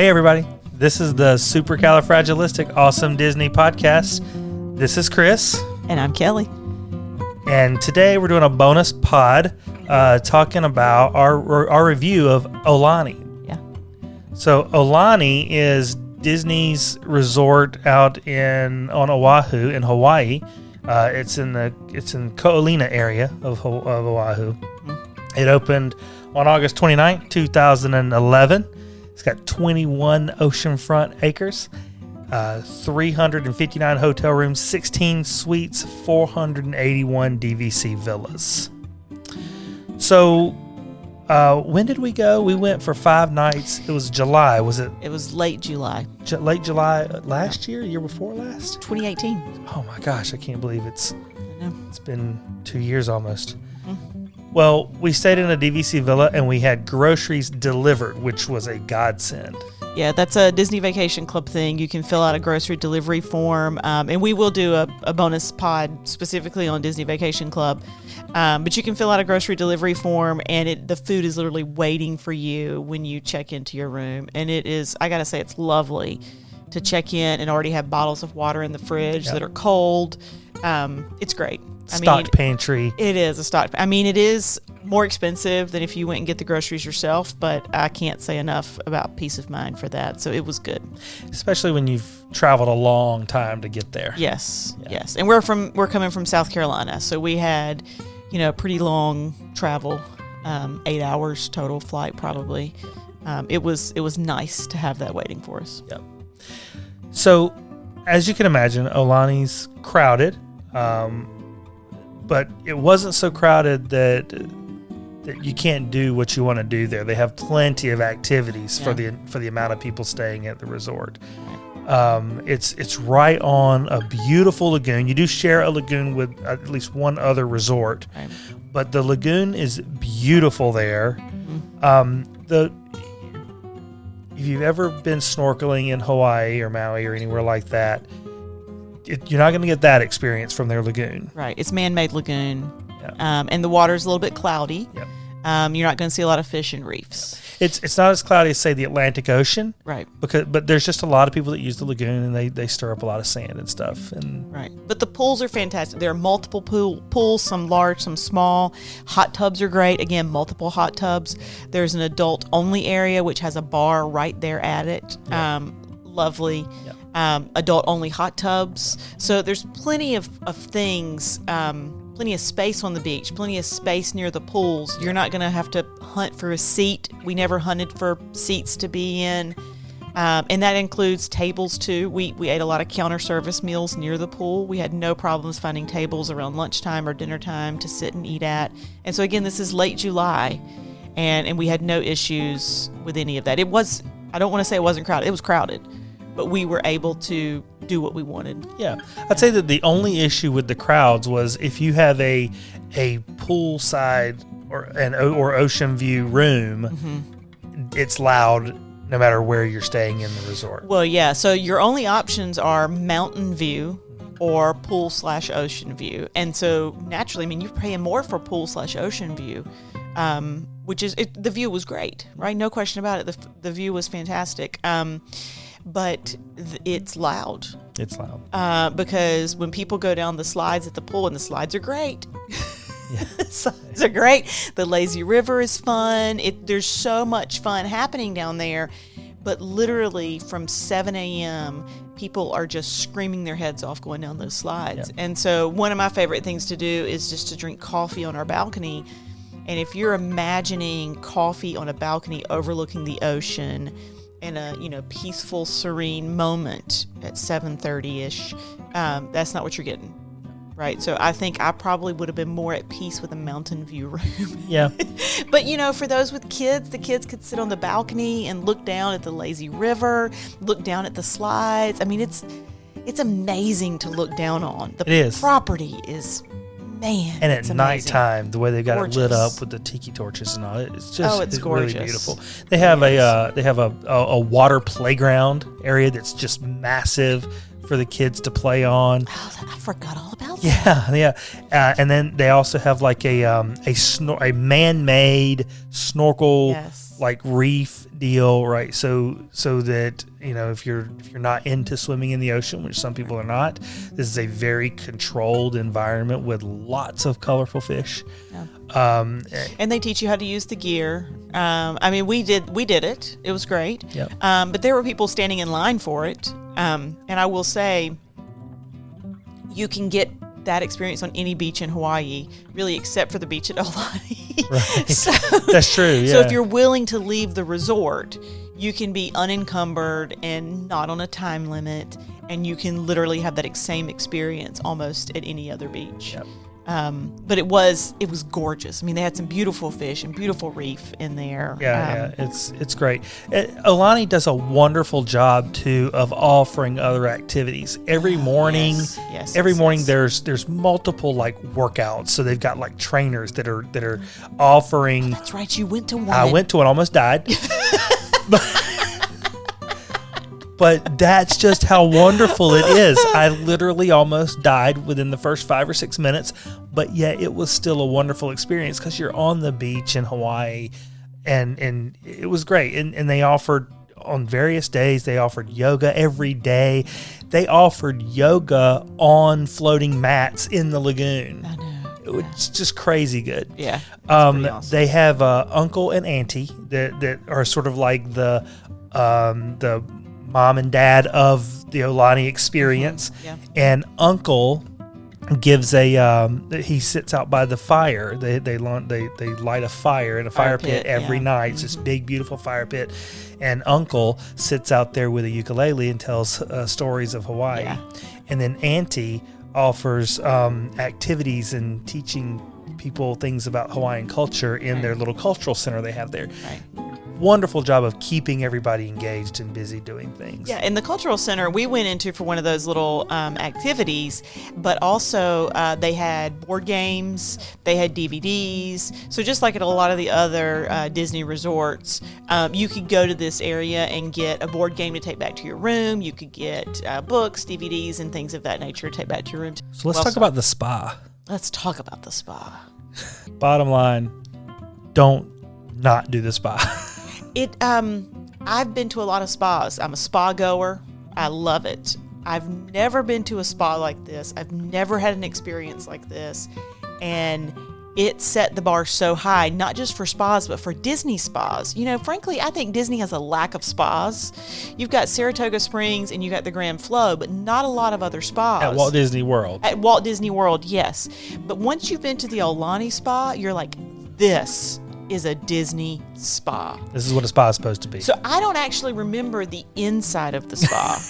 Hey everybody, this is the Supercalifragilistic Awesome Disney Podcast. This is Chris. And I'm Kelly. And today we're doing a bonus pod talking about our review of Aulani. Yeah. So Aulani is Disney's resort out on Oahu in Hawaii. It's in Ko Olina area of Oahu. Mm-hmm. It opened on August 29th, 2011. It's got 21 oceanfront acres, 359 hotel rooms, 16 suites, 481 DVC villas. So, when did we go? We went for 5 nights. It was July. Was it? It was late July. Late July last year? Year before last? 2018. Oh my gosh, I can't believe it's been 2 years almost. Mm-hmm. Well, we stayed in a DVC villa and we had groceries delivered, which was a godsend. Yeah, that's a Disney Vacation Club thing. You can fill out a grocery delivery form, and we will do a bonus pod specifically on Disney Vacation Club. But you can fill out a grocery delivery form, and the food is literally waiting for you when you check into your room. And it is, I gotta say, it's lovely to check in and already have bottles of water in the fridge that are cold. It's great. Stocked pantry. It is a stock. I mean, it is more expensive than if you went and get the groceries yourself, but I can't say enough about peace of mind for that. So it was good. Especially when you've traveled a long time to get there. Yes, yes. And we're coming from South Carolina, so we had, pretty long travel, 8 hours total flight probably. It was nice to have that waiting for us. Yep. So, as you can imagine, Aulani's crowded. But it wasn't so crowded that you can't do what you want to do there. They have plenty of activities for the amount of people staying at the resort. It's right on a beautiful lagoon. You do share a lagoon with at least one other resort, but the lagoon is beautiful there. Mm-hmm. If you've ever been snorkeling in Hawaii or Maui or anywhere like that, you're not going to get that experience from their lagoon. Right. It's man-made lagoon. Yep. And the water's a little bit cloudy. Yep. You're not going to see a lot of fish and reefs. Yep. It's not as cloudy as, say, the Atlantic Ocean. Right. But there's just a lot of people that use the lagoon, and they stir up a lot of sand and stuff. Right. But the pools are fantastic. There are multiple pools, some large, some small. Hot tubs are great. Again, multiple hot tubs. There's an adult-only area, which has a bar right there at it. Yep. Lovely. Yep. Adult only hot tubs. So there's plenty of things, plenty of space on the beach, plenty of space near the pools. You're not going to have to hunt for a seat. We never hunted for seats to be in. And that includes tables too. We ate a lot of counter service meals near the pool. We had no problems finding tables around lunchtime or dinner time to sit and eat at. And so again, this is late July and we had no issues with any of that. I don't want to say it wasn't crowded. It was crowded. But we were able to do what we wanted. Yeah. I'd say that the only issue with the crowds was if you have a poolside or ocean view room, mm-hmm. It's loud no matter where you're staying in the resort. Well, yeah. So your only options are mountain view or pool/ocean view. And so naturally, you're paying more for pool/ocean view, which is the view was great, right? No question about it. The view was fantastic. But it's loud. It's loud. Because when people go down the slides at the pool, and the slides are great. Yeah. The slides are great. The lazy river is fun. There's so much fun happening down there. But literally from 7 a.m., people are just screaming their heads off going down those slides. Yep. And so one of my favorite things to do is just to drink coffee on our balcony. And if you're imagining coffee on a balcony overlooking the ocean, in a peaceful, serene moment at 7:30-ish, that's not what you're getting, right? So I think I probably would have been more at peace with a mountain view room. Yeah. But, for those with kids, the kids could sit on the balcony and look down at the lazy river, look down at the slides. It's amazing to look down on. The property is... Man, and at nighttime, the way they've got it lit up with the tiki torches and all, it's just it's gorgeous. Really beautiful. They have a water playground area that's just massive for the kids to play on. Oh, I forgot all about that. Yeah. And then they also have like a man-made snorkel like reef deal, right? So that if you're not into swimming in the ocean, which some people are not, this is a very controlled environment with lots of colorful fish. Yeah. And they teach you how to use the gear. We did it. It was great. Yep. But there were people standing in line for it. And I will say, you can get that experience on any beach in Hawaii, really, except for the beach at Aulani. Right. So, that's true. Yeah. So if you're willing to leave the resort, you can be unencumbered and not on a time limit, and you can literally have that same experience almost at any other beach. Yep. But it was gorgeous. I mean, they had some beautiful fish and beautiful reef in there. It's great. Aulani does a wonderful job too of offering other activities. Every morning, there's multiple like workouts. So they've got like trainers that are offering. Oh, that's right. You went to one. I went to one, almost died. But that's just how wonderful it is. I literally almost died within the first 5 or 6 minutes, but yet it was still a wonderful experience because you're on the beach in Hawaii, and it was great. And they offered on various days. They offered yoga every day. They offered yoga on floating mats in the lagoon. I know. It's just crazy good. Yeah. Awesome. They have uncle and auntie that are sort of like the mom and dad of the Aulani experience. Yeah. And uncle gives he sits out by the fire. They light a fire in a fire pit every night. It's this big, beautiful fire pit. And uncle sits out there with a ukulele and tells stories of Hawaii. Yeah. And then auntie offers activities and teaching people things about Hawaiian culture in their little cultural center they have there. Right. Wonderful job of keeping everybody engaged and busy doing things. Yeah, in the cultural center, we went into for one of those little activities, but also they had board games, they had DVDs. So just like at a lot of the other Disney resorts, you could go to this area and get a board game to take back to your room. You could get books, DVDs, and things of that nature to take back to your room. So let's talk about the spa. Let's talk about the spa. Bottom line, don't not do the spa. I've been to a lot of spas. I'm a spa goer. I love it. I've never been to a spa like this. I've never had an experience like this. And it set the bar so high, not just for spas, but for Disney spas. Frankly, I think Disney has a lack of spas. You've got Saratoga Springs and you got the Grand Flow, but not a lot of other spas. At Walt Disney World. At Walt Disney World, yes. But once you've been to the Aulani spa, you're like, this is a Disney spa. This is what a spa is supposed to be. So I don't actually remember the inside of the spa,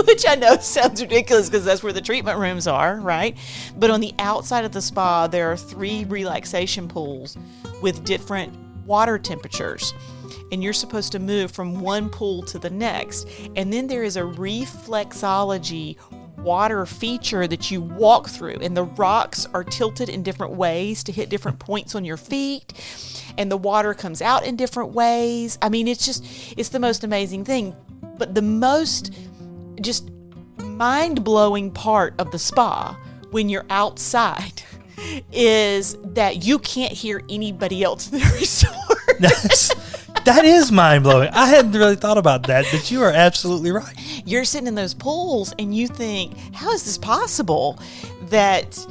which I know sounds ridiculous because that's where the treatment rooms are, right? But on the outside of the spa, there are 3 relaxation pools with different water temperatures. And you're supposed to move from one pool to the next. And then there is a reflexology water feature that you walk through, and the rocks are tilted in different ways to hit different points on your feet, and the water comes out in different ways. I mean, it's the most amazing thing. But the most just mind-blowing part of the spa when you're outside is that you can't hear anybody else in the resort. That is mind-blowing. I hadn't really thought about that, but you are absolutely right. You're sitting in those pools and you think, how is this possible that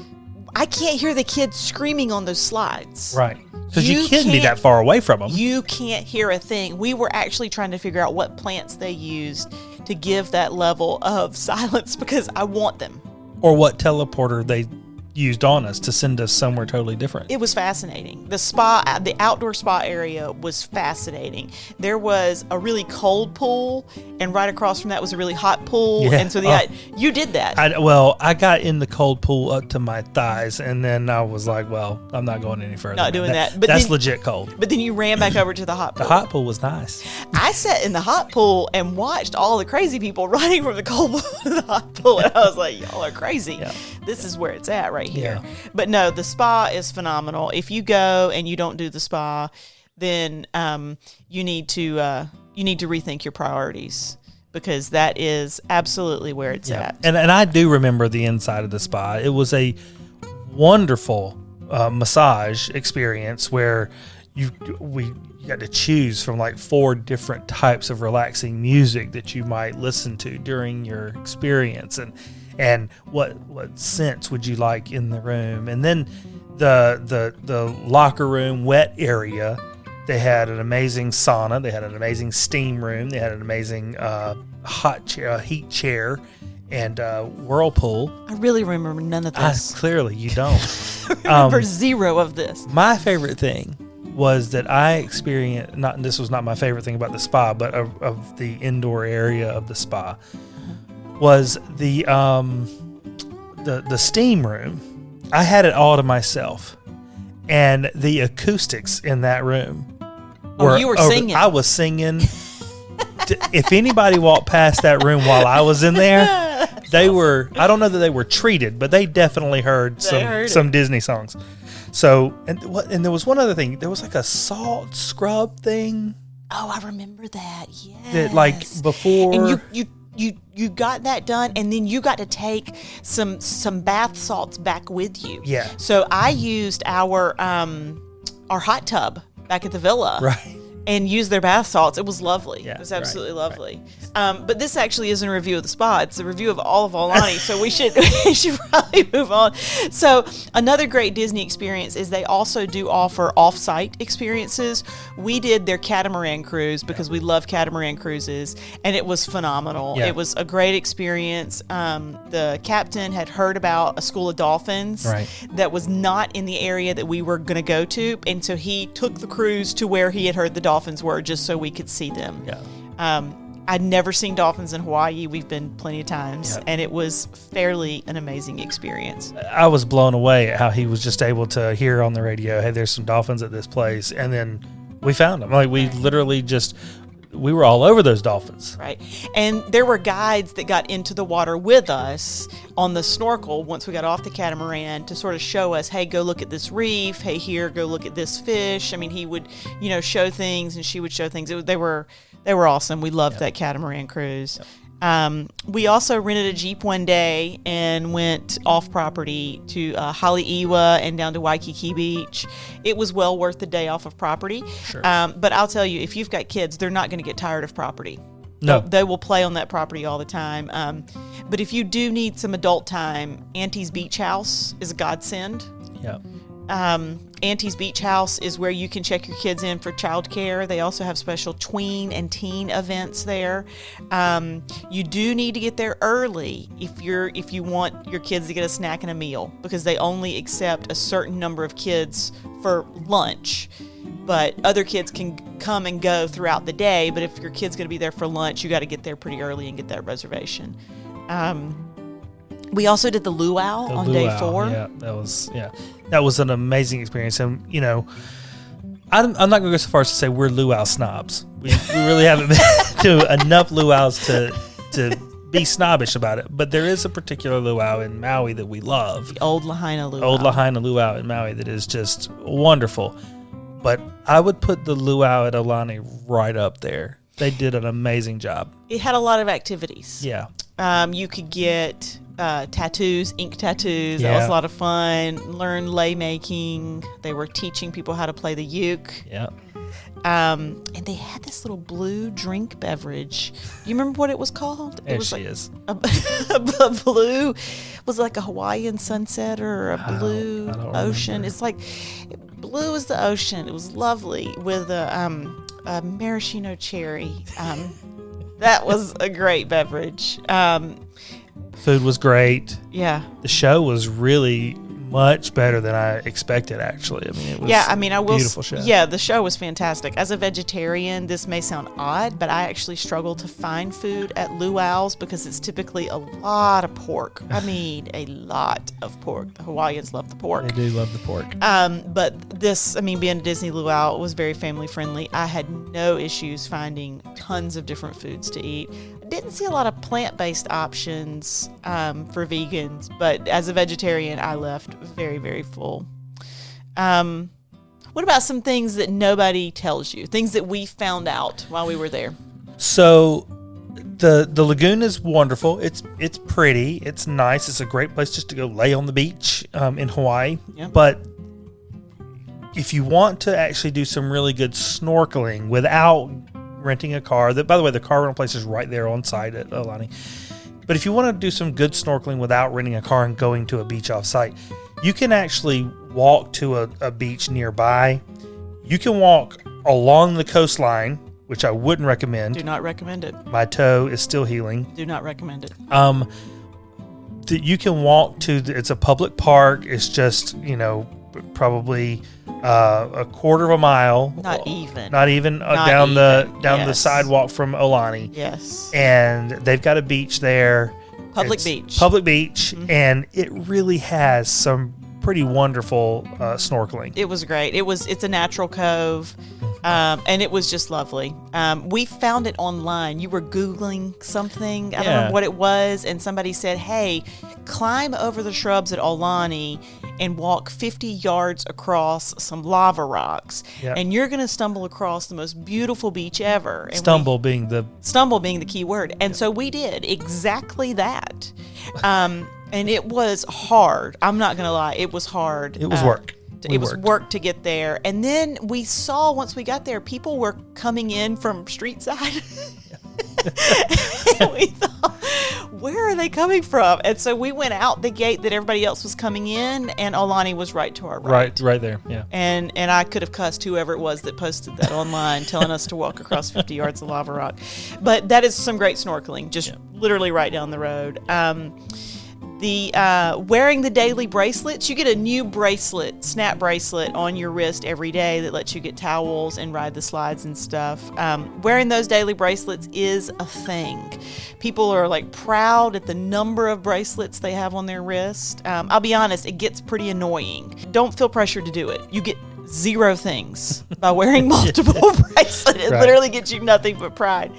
I can't hear the kids screaming on those slides? Right. Because you can't be that far away from them. You can't hear a thing. We were actually trying to figure out what plants they used to give that level of silence because I want them. Or what teleporter they used on us to send us somewhere totally different. It was fascinating. The spa, the outdoor spa area was fascinating. There was a really cold pool, and right across from that was a really hot pool. Yeah. And so you did that. I got in the cold pool up to my thighs, and then I was like, well, I'm not going any further. Not doing that. But that's legit cold. But then you ran back over to the hot pool. The hot pool was nice. I sat in the hot pool and watched all the crazy people running from the cold pool to the hot pool, and I was like, y'all are crazy. Yeah. This is where it's at right here. Yeah. But no, the spa is phenomenal. If you go and you don't do the spa, then you need to rethink your priorities. because that is absolutely where it's at. And I do remember the inside of the spa. It was a wonderful massage experience where you got to choose from like 4 different types of relaxing music that you might listen to during your experience, and what scents would you like in the room. And then the locker room wet area, they had an amazing sauna, they had an amazing steam room, they had an amazing heat chair, and whirlpool. I really remember none of this. Clearly you don't. I remember zero of this. My favorite thing was that I experienced, this was not my favorite thing about the spa, but of the indoor area of the spa, was the steam room. I had it all to myself, and the acoustics in that room. You were singing. I was singing. If anybody walked past that room while I was in there, they were, I don't know that they were treated, but they definitely heard some Disney songs. So, and there was one other thing. There was like a salt scrub thing. Oh, I remember that. Yes. That like before. And you got that done, and then you got to take some bath salts back with you. Yeah. So I used our hot tub back at the villa. Right. And used their bath salts. It was lovely. Yeah, it was absolutely lovely. Right. But this actually isn't a review of the spa. It's a review of all of Aulani. So we should probably move on. So another great Disney experience is they also do offer off-site experiences. We did their catamaran cruise because we love catamaran cruises, and it was phenomenal. Yeah. It was a great experience. The captain had heard about a school of dolphins that was not in the area that we were going to go to, and so he took the cruise to where he had heard the dolphins were, just so we could see them. Yeah. I'd never seen dolphins in Hawaii. We've been plenty of times, and it was fairly an amazing experience. I was blown away at how he was just able to hear on the radio, hey, there's some dolphins at this place, and then we found them. Like, we literally we were all over those dolphins. Right. And there were guides that got into the water with us on the snorkel once we got off the catamaran to sort of show us, hey, go look at this reef. Hey, here, go look at this fish. I mean, he would, show things, and she would show things. They were awesome. We loved that catamaran cruise. We also rented a Jeep one day and went off property to Haleiwa and down to Waikiki Beach. It was well worth the day off of property. Sure. But I'll tell you, if you've got kids, they're not going to get tired of property. No. They will play on that property all the time. But if you do need some adult time, Auntie's Beach House is a godsend. Yeah. Auntie's Beach House is where you can check your kids in for childcare. They also have special tween and teen events there. You do need to get there early if you want your kids to get a snack and a meal, because they only accept a certain number of kids for lunch. But other kids can come and go throughout the day. But if your kid's going to be there for lunch, you got to get there pretty early and get that reservation. We also did the luau on day 4. Yeah, that was an amazing experience. And I'm not going to go so far as to say we're luau snobs. We really haven't been to enough luau's to be snobbish about it. But there is a particular luau in Maui that we love. The Old Lahaina luau. Old Lahaina luau in Maui that is just wonderful. But I would put the luau at Aulani right up there. They did an amazing job. It had a lot of activities. Yeah. You could get tattoos, ink tattoos. Yeah. That was a lot of fun. Learn lei making. They were teaching people how to play the uke. Yeah. And they had this little blue drink beverage. You remember what it was called? There It was she like is. a blue. Was it like a Hawaiian sunset or a blue I don't ocean? remember. It's like blue as the ocean. It was lovely with a maraschino cherry. That was a great beverage. Food was great. Yeah. The show was really much better than I expected, actually. I mean, it was I will. beautiful show. Yeah, the show was fantastic. As a vegetarian, this may sound odd, but I actually struggle to find food at luau's because it's typically a lot of pork. I mean, a lot of pork. The Hawaiians love the pork. They do love the pork. But this, being a Disney luau, was very family friendly. I had no issues finding tons of different foods to eat. I didn't see a lot of plant-based options for vegans, but as a vegetarian, I left very, very full. What about some things that nobody tells you? Things that we found out while we were there? So The lagoon is wonderful. It's pretty. It's nice. It's a great place just to go lay on the beach in Hawaii. Yep. But if you want to actually do some really good snorkeling without renting a car, by the way, the car rental place is right there on site at Aulani. But if you want to do some good snorkeling without renting a car and going to a beach off site, you can actually walk to a beach nearby. You can walk along the coastline, which I wouldn't recommend. Do not recommend it. My toe is still healing. Do not recommend it. You can walk to it's a public park. It's just, probably a quarter of a mile. Not even down the Yes. sidewalk from Aulani. Yes. And they've got a beach there. Public It's beach. Public beach, and it really has some pretty wonderful snorkeling. It was great. It's a natural cove, and it was just lovely. We found it online. You were Googling something. I don't remember what it was, and somebody said, "Hey, climb over the shrubs at Aulani and walk 50 yards across some lava rocks, and you're going to stumble across the most beautiful beach ever." And Stumble being the key word. And so we did exactly that. And it was hard. I'm not going to lie. It was hard. It was work. It was work to get there. And then we saw, once we got there, people were coming in from street side. And we thought, where are they coming from? And so we went out the gate that everybody else was coming in, and Aulani was right to our right. Right there, yeah. And I could have cussed whoever it was that posted that online, telling us to walk across 50 yards of lava rock. But that is some great snorkeling, just literally right down the road. Wearing the daily bracelets, you get a new snap bracelet on your wrist every day that lets you get towels and ride the slides and stuff. Wearing those daily bracelets is a thing. People are like proud at the number of bracelets they have on their wrist. I'll be honest, it gets pretty annoying. Don't feel pressured to do it. You get 0 things by wearing multiple bracelets. It literally gets you nothing but pride.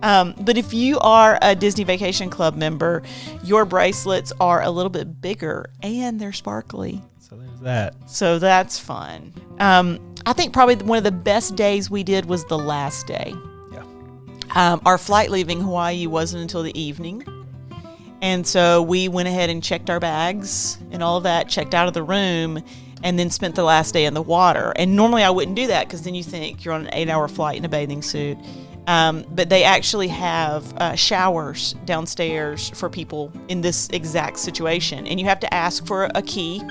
But if you are a Disney Vacation Club member, your bracelets are a little bit bigger and they're sparkly. So there's that. So that's fun. I think probably one of the best days we did was the last day. Yeah. Our flight leaving Hawaii wasn't until the evening. And so we went ahead and checked our bags and all of that, checked out of the room, and then spent the last day in the water. And normally I wouldn't do that because then you think you're on an 8-hour flight in a bathing suit. But they actually have showers downstairs for people in this exact situation. And you have to ask for a key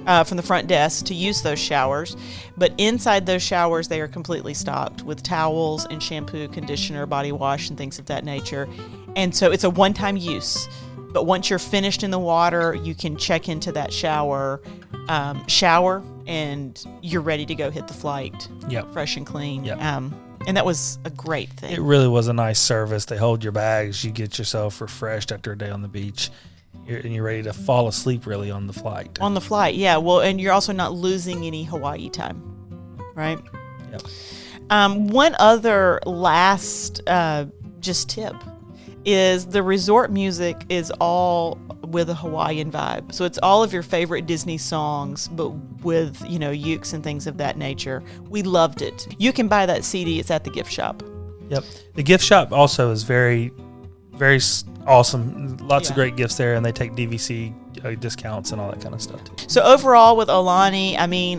from the front desk to use those showers. But inside those showers, they are completely stocked with towels and shampoo, conditioner, body wash, and things of that nature. And so it's a one-time use. But once you're finished in the water, you can check into that shower, and you're ready to go hit the flight. Yep. Fresh and clean. Yep. And that was a great thing. It really was a nice service. They hold your bags. You get yourself refreshed after a day on the beach. And you're ready to fall asleep, really, on the flight. On the flight, yeah. Well, and you're also not losing any Hawaii time, right? Yep. One other last just tip is the resort music is all with a Hawaiian vibe. So it's all of your favorite Disney songs, but with, ukes and things of that nature. We loved it. You can buy that CD. It's at the gift shop. Yep. The gift shop also is very, very awesome. Lots of great gifts there, and they take DVC discounts and all that kind of stuff too. So overall with Aulani,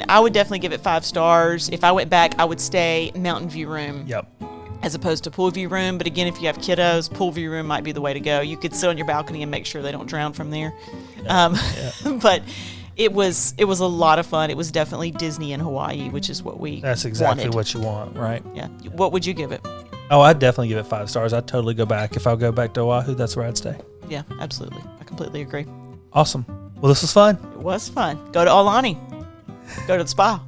I would definitely give it 5 stars. If I went back, I would stay Mountain View room. Yep. As opposed to pool view room. But again, if you have kiddos, pool view room might be the way to go. You could sit on your balcony and make sure they don't drown from there. But it was a lot of fun. It was definitely Disney in Hawaii, which is what we That's exactly wanted. what you want, right? Yeah. What would you give it? Oh, I'd definitely give it 5 stars. I'd totally go back. If I go back to Oahu, that's where I'd stay. Yeah, absolutely. I completely agree. Awesome. Well, this was fun. It was fun. Go to Aulani. Go to the spa.